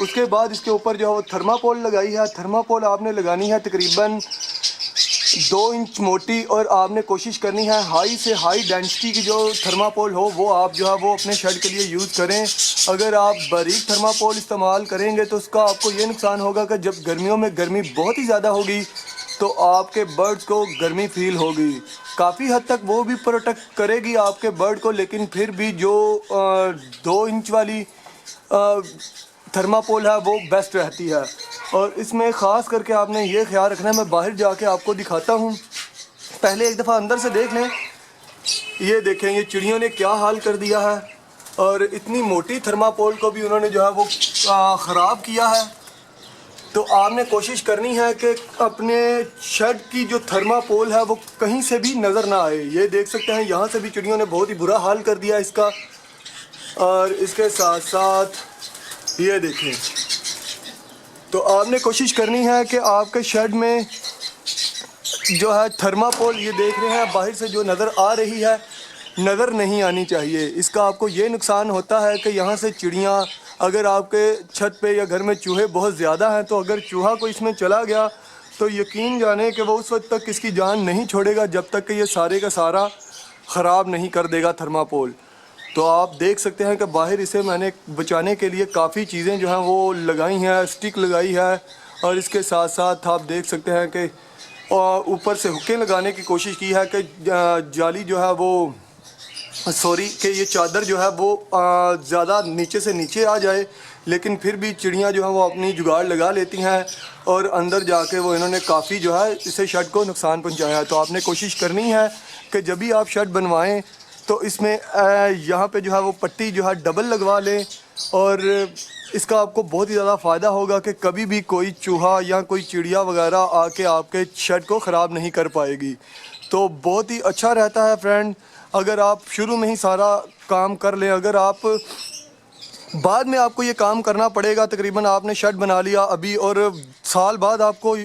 اس کے بعد اس کے اوپر جو ہے وہ تھرماپول لگائی ہے. تھرماپول آپ نے لگانی ہے تقریباً 2 انچ موٹی, اور آپ نے کوشش کرنی ہے ہائی سے ہائی ڈینسٹی کی جو تھرماپول ہو وہ آپ جو ہے وہ اپنے شیڈ کے لیے یوز کریں. اگر آپ باریک تھرماپول استعمال کریں گے تو اس کا آپ کو یہ نقصان ہوگا کہ جب گرمیوں میں گرمی بہت ہی زیادہ ہوگی تو آپ کے برڈز کو گرمی فیل ہوگی. کافی حد تک وہ بھی پروٹیکٹ کرے گی آپ کے برڈ کو, لیکن پھر بھی جو 2 انچ والی تھرماپول ہے وہ بیسٹ رہتی ہے. اور اس میں خاص کر کے آپ نے یہ خیال رکھنا ہے, میں باہر جا کے آپ کو دکھاتا ہوں. پہلے ایک دفعہ اندر سے دیکھ لیں. یہ دیکھیں یہ چڑیوں نے کیا حال کر دیا ہے, اور اتنی موٹی تھرماپول کو بھی انہوں نے جو ہے وہ خراب کیا ہے. تو آپ نے کوشش کرنی ہے کہ اپنے شیڈ کی جو تھرماپول ہے وہ کہیں سے بھی نظر نہ آئے. یہ دیکھ سکتے ہیں یہاں سے بھی چڑیوں نے بہت ہی برا حال کر دیا اس کا. اور اس کے ساتھ ساتھ یہ دیکھیں, تو آپ نے کوشش کرنی ہے کہ آپ کے شیڈ میں جو ہے تھرماپول, یہ دیکھ رہے ہیں باہر سے جو نظر آ رہی ہے, نظر نہیں آنی چاہیے. اس کا آپ کو یہ نقصان ہوتا ہے کہ یہاں سے چڑیاں, اگر آپ کے چھت پہ یا گھر میں چوہے بہت زیادہ ہیں تو اگر چوہا کوئی اس میں چلا گیا تو یقین جانیں کہ وہ اس وقت تک اس کی جان نہیں چھوڑے گا جب تک کہ یہ سارے کا سارا خراب نہیں کر دے گا تھرماپول. تو آپ دیکھ سکتے ہیں کہ باہر اسے میں نے بچانے کے لیے کافی چیزیں جو ہیں وہ لگائی ہیں, اسٹک لگائی ہے, اور اس کے ساتھ ساتھ آپ دیکھ سکتے ہیں کہ اوپر سے ہکیں لگانے کی کوشش کی ہے کہ جالی جو ہے وہ کہ یہ چادر جو ہے وہ زیادہ نیچے سے نیچے آ جائے, لیکن پھر بھی چڑیاں جو ہیں وہ اپنی جگاڑ لگا لیتی ہیں اور اندر جا کے وہ انہوں نے کافی جو ہے اسے شیڈ کو نقصان پہنچایا ہے. تو آپ نے کوشش کرنی ہے کہ جب بھی آپ شیڈ بنوائیں تو اس میں یہاں پہ جو ہے وہ پٹی جو ہے ڈبل لگوا لیں, اور اس کا آپ کو بہت ہی زیادہ فائدہ ہوگا کہ کبھی بھی کوئی چوہا یا کوئی چڑیا وغیرہ آ کے آپ کے شیڈ کو خراب نہیں کر پائے گی. تو بہت ہی اچھا رہتا ہے فرینڈ اگر آپ شروع میں ہی سارا کام کر لیں. اگر آپ بعد میں آپ کو یہ کام کرنا پڑے گا, تقریباً آپ نے شیڈ بنا لیا ابھی اور سال بعد آپ کو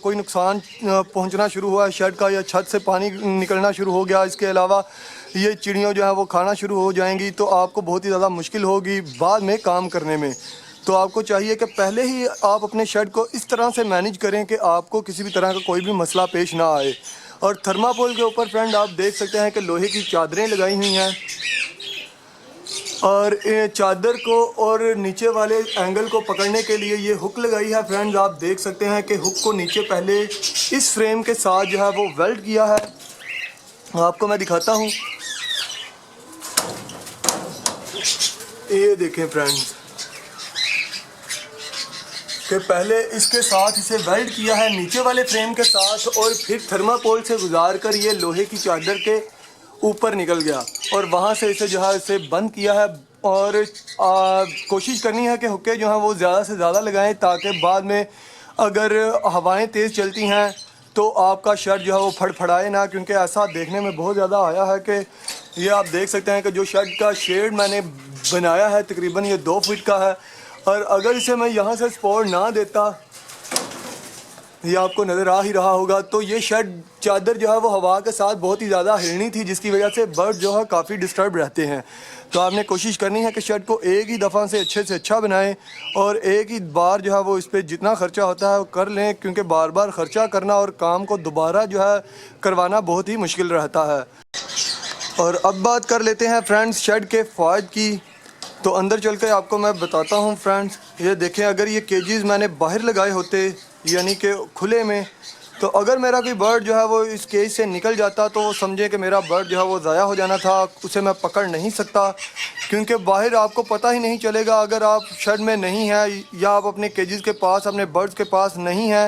کوئی نقصان پہنچنا شروع ہوا ہے شیڈ کا, یا چھت سے پانی نکلنا شروع ہو گیا, اس کے علاوہ یہ چڑیوں جو ہے وہ کھانا شروع ہو جائیں گی, تو آپ کو بہت ہی زیادہ مشکل ہوگی بعد میں کام کرنے میں. تو آپ کو چاہیے کہ پہلے ہی آپ اپنے شیڈ کو اس طرح سے مینیج کریں کہ آپ کو کسی بھی طرح کا کوئی بھی مسئلہ پیش نہ آئے. اور تھرماپول کے اوپر فرینڈ آپ دیکھ سکتے ہیں کہ لوہے کی چادریں لگائی ہوئی ہیں, اور چادر کو اور نیچے والے اینگل کو پکڑنے کے لیے یہ ہک لگائی ہے. فرینڈز آپ دیکھ سکتے ہیں کہ ہک کو نیچے پہلے اس فریم کے ساتھ جو ہے وہ ویلڈ کیا ہے. آپ کو میں دکھاتا ہوں, یہ دیکھیں فرینڈز کہ پہلے اس کے ساتھ اسے ویلڈ کیا ہے نیچے والے فریم کے ساتھ, اور پھر تھرماپول سے گزار کر یہ لوہے کی چادر کے اوپر نکل گیا, اور وہاں سے اسے جو ہے اسے بند کیا ہے. اور کوشش کرنی ہے کہ حکے جو ہیں وہ زیادہ سے زیادہ لگائیں تاکہ بعد میں اگر ہوائیں تیز چلتی ہیں تو آپ کا شیڈ جو ہے وہ پھڑ پھڑائے نہ, کیونکہ ایسا دیکھنے میں بہت زیادہ آیا ہے کہ یہ آپ دیکھ سکتے ہیں کہ جو شیڈ کا شیڈ میں نے بنایا ہے تقریباً یہ 2 فٹ کا ہے, اور اگر اسے میں یہاں سے سپورٹ نہ دیتا, یہ آپ کو نظر آ ہی رہا ہوگا, تو یہ شیڈ چادر جو ہے وہ ہوا کے ساتھ بہت ہی زیادہ ہلنی تھی, جس کی وجہ سے برڈ جو ہے کافی ڈسٹرب رہتے ہیں. تو آپ نے کوشش کرنی ہے کہ شیڈ کو ایک ہی دفعہ سے اچھا بنائیں, اور ایک ہی بار جو ہے وہ اس پہ جتنا خرچہ ہوتا ہے وہ کر لیں, کیونکہ بار بار خرچہ کرنا اور کام کو دوبارہ جو ہے کروانا بہت ہی مشکل رہتا ہے. اور اب بات کر لیتے ہیں فرینڈز شیڈ کے فوائد کی. تو اندر چل کے آپ کو میں بتاتا ہوں فرینڈز. یہ دیکھیں اگر یہ کیجز میں نے باہر لگائے ہوتے یعنی کہ کھلے میں, تو اگر میرا کوئی برڈ جو ہے وہ اس کیج سے نکل جاتا تو وہ سمجھے کہ میرا برڈ جو ہے وہ ضائع ہو جانا تھا, اسے میں پکڑ نہیں سکتا, کیونکہ باہر آپ کو پتہ ہی نہیں چلے گا. اگر آپ شیڈ میں نہیں ہیں یا آپ اپنے کیجز کے پاس اپنے برڈز کے پاس نہیں ہیں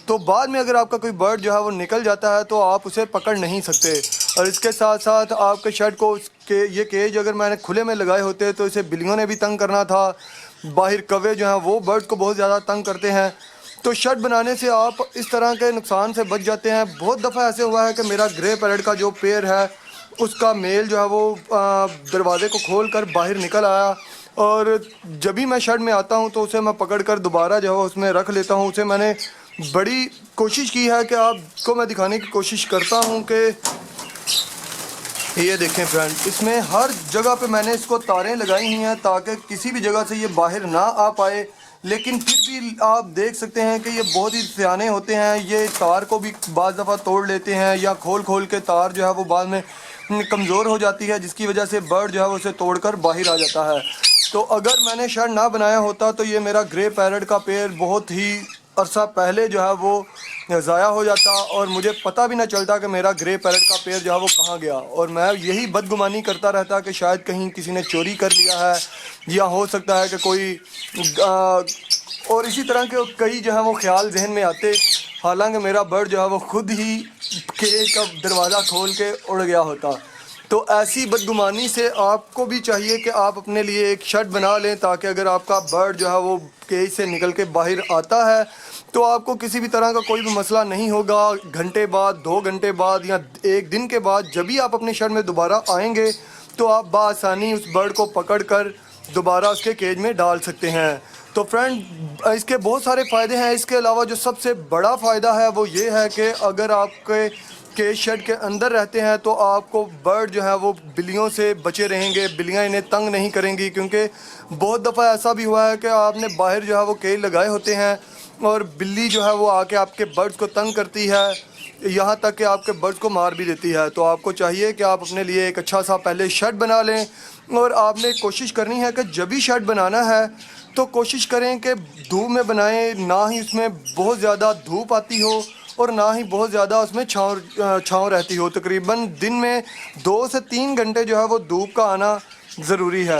تو بعد میں اگر آپ کا کوئی برڈ جو ہے وہ نکل جاتا ہے تو آپ اسے پکڑ نہیں سکتے. اور اس کے ساتھ ساتھ آپ کے شیڈ کو یہ کیج اگر میں نے کھلے میں لگائے ہوتے تو اسے بلیوں نے بھی تنگ کرنا تھا, باہر کوے جو ہیں وہ برڈ کو بہت زیادہ تنگ کرتے ہیں. تو شیڈ بنانے سے آپ اس طرح کے نقصان سے بچ جاتے ہیں. بہت دفعہ ایسے ہوا ہے کہ میرا گرے پیرٹ کا جو پیر ہے اس کا میل جو ہے وہ دروازے کو کھول کر باہر نکل آیا, اور جب بھی میں شیڈ میں آتا ہوں تو اسے میں پکڑ کر دوبارہ جو ہے اس میں رکھ لیتا ہوں. اسے میں نے بڑی کوشش کی ہے کہ آپ کو میں دکھانے کی کوشش کرتا ہوں کہ یہ دیکھیں فرینڈ, اس میں ہر جگہ پہ میں نے اس کو تاریں لگائی ہوئی ہیں تاکہ کسی بھی جگہ سے یہ باہر نہ آ پائے. لیکن پھر بھی آپ دیکھ سکتے ہیں کہ یہ بہت ہی سیانے ہوتے ہیں، یہ تار کو بھی بعض دفعہ توڑ لیتے ہیں یا کھول کے تار جو ہے وہ بعد میں کمزور ہو جاتی ہے، جس کی وجہ سے برڈ جو ہے وہ اسے توڑ کر باہر آ جاتا ہے۔ تو اگر میں نے شیڈ نہ بنایا ہوتا تو یہ میرا گرے پیرٹ کا پیڑ بہت ہی عرصہ پہلے جو ہے وہ ضائع ہو جاتا اور مجھے پتہ بھی نہ چلتا کہ میرا گرے پیرٹ کا پیڑ جو ہے وہ کہاں گیا، اور میں یہی بدگمانی کرتا رہتا کہ شاید کہیں کسی نے چوری کر لیا ہے یا ہو سکتا ہے کہ کوئی اور اسی طرح کے کئی جو ہے وہ خیال ذہن میں آتے، حالانکہ میرا برڈ جو ہے وہ خود ہی کیج کا دروازہ کھول کے اڑ گیا ہوتا۔ تو ایسی بدگمانی سے آپ کو بھی چاہیے کہ آپ اپنے لیے ایک شیڈ بنا لیں، تاکہ اگر آپ کا برڈ جو ہے وہ کیج سے نکل کے باہر آتا ہے تو آپ کو کسی بھی طرح کا کوئی بھی مسئلہ نہیں ہوگا۔ گھنٹے بعد، 2 گھنٹے بعد یا 1 دن کے بعد جب بھی آپ اپنے شیڈ میں دوبارہ آئیں گے تو آپ بآسانی اس برڈ کو پکڑ کر دوبارہ اس کے کیج میں ڈال سکتے ہیں۔ تو فرینڈ، اس کے بہت سارے فائدے ہیں۔ اس کے علاوہ جو سب سے بڑا فائدہ ہے وہ یہ ہے کہ اگر آپ کے کیج شیڈ کے اندر رہتے ہیں تو آپ کو برڈ جو ہے وہ بلیوں سے بچے رہیں گے، بلیاں انہیں تنگ نہیں کریں گی، کیونکہ بہت دفعہ ایسا بھی ہوا ہے کہ آپ نے باہر جو ہے وہ کیج لگائے ہوتے ہیں اور بلی جو ہے وہ آ کے آپ کے برڈز کو تنگ کرتی ہے، یہاں تک کہ آپ کے برڈز کو مار بھی دیتی ہے۔ تو آپ کو چاہیے کہ آپ اپنے لیے ایک اچھا سا پہلے شیڈ بنا لیں، اور آپ نے کوشش کرنی ہے کہ جب بھی شیڈ بنانا ہے تو کوشش کریں کہ دھوپ میں بنائیں، نہ ہی اس میں بہت زیادہ دھوپ آتی ہو اور نہ ہی بہت زیادہ اس میں چھاؤں رہتی ہو۔ تقریباً دن میں 2 سے 3 گھنٹے جو ہے وہ دھوپ کا آنا ضروری ہے۔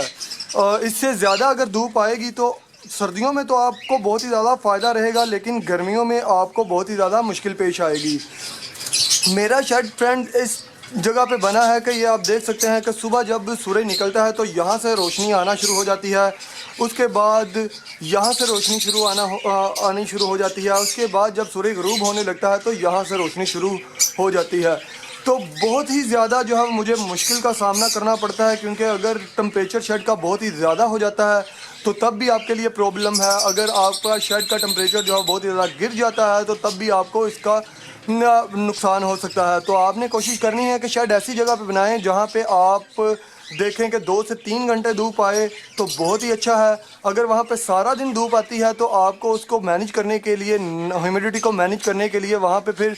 اس سے زیادہ اگر دھوپ آئے گی تو سردیوں میں تو آپ کو بہت ہی زیادہ فائدہ رہے گا، لیکن گرمیوں میں آپ کو بہت ہی زیادہ مشکل پیش آئے گی۔ میرا شیڈ فرینڈ اس جگہ پہ بنا ہے کہ یہ آپ دیکھ سکتے ہیں کہ صبح جب سورج نکلتا ہے تو یہاں سے روشنی آنا شروع ہو جاتی ہے، اس کے بعد یہاں سے روشنی آنی شروع ہو جاتی ہے، اس کے بعد جب سورج غروب ہونے لگتا ہے تو یہاں سے روشنی شروع ہو جاتی ہے۔ تو بہت ہی زیادہ جو ہے مجھے مشکل کا سامنا کرنا پڑتا ہے، کیونکہ اگر ٹمپریچر شیڈ کا بہت ہی زیادہ ہو جاتا ہے تو تب بھی آپ کے لیے پرابلم ہے۔ اگر آپ کا شیڈ کا ٹمپریچر جو ہے بہت ہی زیادہ گر جاتا ہے تو تب بھی آپ کو اس کا نقصان ہو سکتا ہے۔ تو آپ نے کوشش کرنی ہے کہ شاید ایسی جگہ پہ بنائیں جہاں پہ آپ دیکھیں کہ 2 سے 3 گھنٹے دھوپ آئے تو بہت ہی اچھا ہے۔ اگر وہاں پہ سارا دن دھوپ آتی ہے تو آپ کو اس کو مینیج کرنے کے لیے، ہیومیڈیٹی کو مینیج کرنے کے لیے وہاں پہ پھر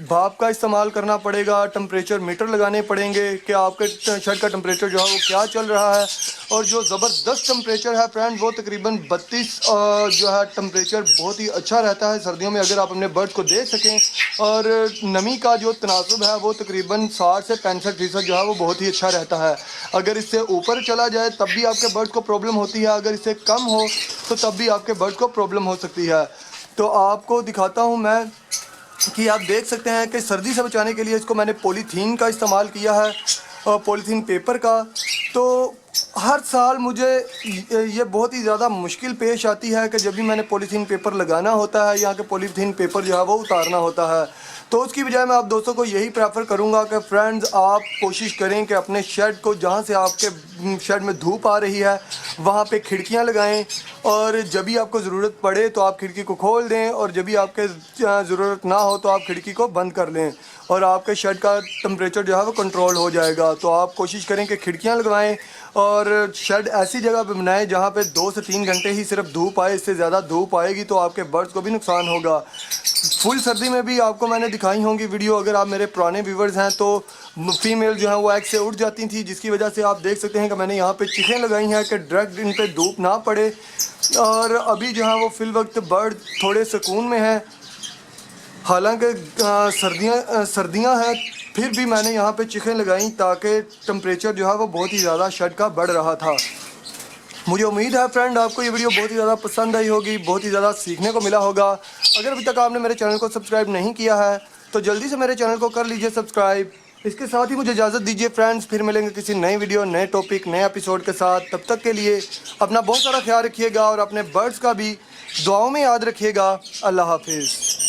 بھاپ کا استعمال کرنا پڑے گا، ٹمپریچر میٹر لگانے پڑیں گے کہ آپ کے شیڈ کا ٹمپریچر جو ہے وہ کیا چل رہا ہے۔ اور جو زبردست ٹمپریچر ہے فرینڈ وہ تقریباً 32 جو ہے ٹمپریچر بہت ہی اچھا رہتا ہے سردیوں میں، اگر آپ اپنے برڈ کو دے سکیں۔ اور نمی کا جو تناسب ہے وہ تقریباً 60 سے 65% جو ہے وہ بہت ہی اچھا رہتا ہے۔ اگر اس سے اوپر چلا جائے تب بھی آپ کے برڈ کو پرابلم ہوتی ہے، اگر اس سے کم ہو تو تب بھی آپ کے برڈ کو پرابلم ہو سکتی ہے۔ تو آپ کو دکھاتا ہوں میں کہ آپ دیکھ سکتے ہیں کہ سردی سے بچانے کے لیے اس کو میں نے پولی تھین کا استعمال کیا ہے، پولی تھین پیپر کا۔ تو ہر سال مجھے یہ بہت ہی زیادہ مشکل پیش آتی ہے کہ جب بھی میں نے پولی تھین پیپر لگانا ہوتا ہے یا کہ پولی تھین پیپر جو ہے وہ اتارنا ہوتا ہے، تو اس کی بجائے میں آپ دوستوں کو یہی پریفر کروں گا کہ فرینڈز آپ کوشش کریں کہ اپنے شیڈ کو، جہاں سے آپ کے شیڈ میں دھوپ آ رہی ہے وہاں پہ کھڑکیاں لگائیں، اور جب بھی آپ کو ضرورت پڑے تو آپ کھڑکی کو کھول دیں، اور جب بھی آپ کے ضرورت نہ ہو تو آپ کھڑکی کو بند کر لیں، اور آپ کے شیڈ کا ٹمپریچر جو ہے وہ کنٹرول ہو جائے گا۔ تو آپ کوشش کریں کہ کھڑکیاں لگوائیں اور شیڈ ایسی جگہ پہ بنائیں جہاں پہ 2 سے 3 گھنٹے ہی صرف دھوپ آئے، اس سے زیادہ دھوپ آئے گی تو آپ کے برڈز کو بھی نقصان ہوگا۔ فل سردی میں بھی آپ کو میں نے دکھائی ہوں گی ویڈیو، اگر آپ میرے پرانے ویورز ہیں تو فیمیل جو ہیں وہ ایگ سے اٹھ جاتی تھیں، جس کی وجہ سے آپ دیکھ سکتے ہیں کہ میں نے یہاں پہ چیخیں لگائی ہیں کہ ڈائریکٹ ان پہ دھوپ نہ پڑے۔ اور ابھی جو ہے وہ فی الوقت برڈ تھوڑے سکون میں ہیں، حالانکہ سردیاں ہیں، پھر بھی میں نے یہاں پہ چیخیں لگائیں تاکہ ٹمپریچر جو ہے وہ بہت ہی زیادہ شیڈ کا بڑھ رہا تھا۔ مجھے امید ہے فرینڈ آپ کو یہ ویڈیو بہت ہی زیادہ پسند آئی ہوگی، بہت ہی زیادہ سیکھنے کو ملا ہوگا۔ اگر ابھی تک آپ نے میرے چینل کو سبسکرائب نہیں کیا ہے تو جلدی سے میرے چینل کو کر لیجئے سبسکرائب۔ اس کے ساتھ ہی مجھے اجازت دیجیے فرینڈز، پھر ملیں گے کسی نئی ویڈیو، نئے ٹاپک، نئے ایپیسوڈ کے ساتھ۔ تب تک کے لیے اپنا بہت سارا خیال رکھیے گا اور اپنے برڈز کا بھی دعاؤں میں یاد رکھیے گا۔ اللہ حافظ۔